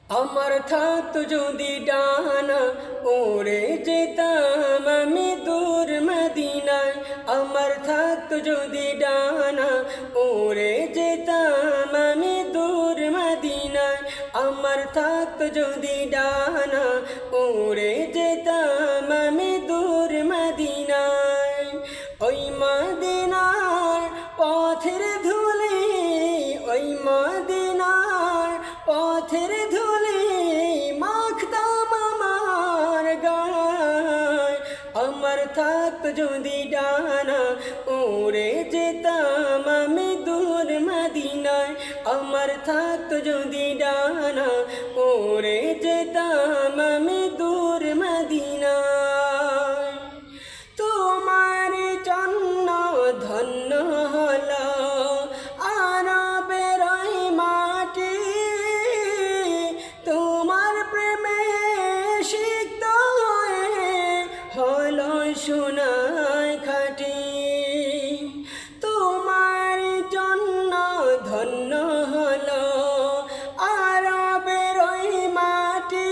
আমার থাকতো যদি ডানা ওড়ে যেতাম আমি দূর মদিনায়। আমার থাকতো যদি ডানা ওড়ে যেতাম আমি দূর মদিনায়। আমার থাকতো যদি ডানা ওড়ে যেতাম আমি দূর মদিনায়। ওই মদিনার পথের ধুলি, ওই মদিনার পথের ধুলি মাখতাম আমার গায়। আমার থাকতো যদি ডানা উড়ে যেতাম আমি দূর মদিনায়। আমার থাকতো যদি ডানা উড়ে যেতাম আমি দূর মদিনায়। তোমার জন্য ধন্য হলো আরবের ওই মাটি, তোমার প্রেমে সিক্ত হয়ে হলো সোনায় খাঁটি। তোমার জন্য ধন্য হলো আরবের ওই মাটি,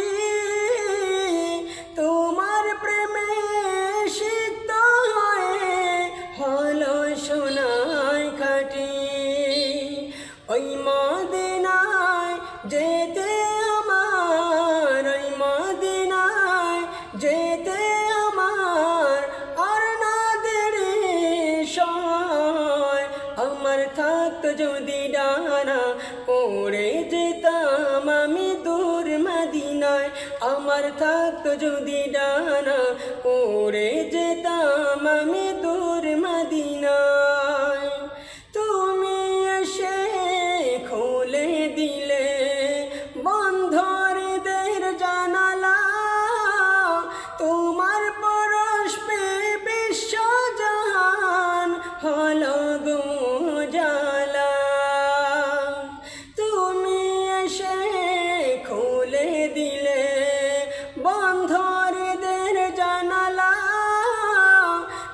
তোমার প্রেমে সিক্ত হয়ে হলো সোনায় খাঁটি। ওই মদিনায় যেতে আমার, ওই মদিনায় যেতে আমার আর না দেরি সয়। আমার থাকতো যদি ডানা উড়ে যেতাম আমি দূর মদিনায়। আমার থাকতো যদি ডানা উড়ে যেতাম আমি দূর মদিনায়। তুমি এসে খুলে দিলে বন্ধ হৃদয়ের জানালা, তোমার পরশ পেয়ে বিশ্বজাহান হলো গো উজালা। তুমি এসে খুলে দিলে বন্ধ হৃদয়ের জানালা,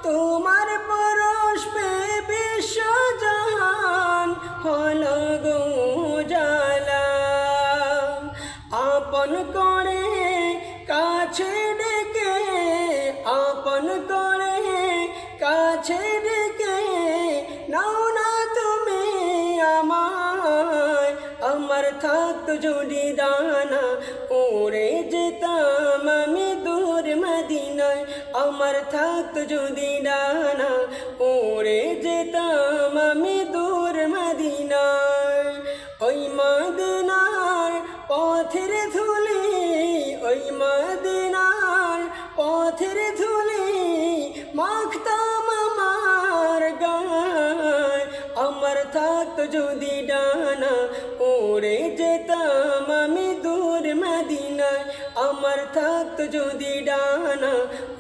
তোমার পরশ পেয়ে বিশ্বজাহান হলো গো উজালা। আপন করে কাছে ডেকে, আপন করে কাছে ডেকে নাও না তুমি আমায়। আমার থাকতো যদি ডানা উড়ে যেতাম আমি দূর মদিনায়। আমার থাকতো যদি ডানা উড়ে যেতাম আমি দূর মদিনায়। ওই মদিনার পথের ধুলি, ওই মদিনার পথের ধুলি মাখতাম আমার গায়। আমার থাকতো যদি ডানা উড়ে যেতাম আমি দূর মদিনায়। আমার থাকতো যদি ডানা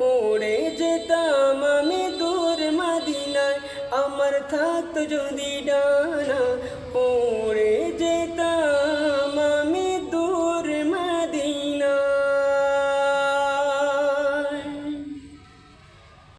উড়ে যেতাম আমি দূর মদিনায়। আমার থাকতো যদি ডানা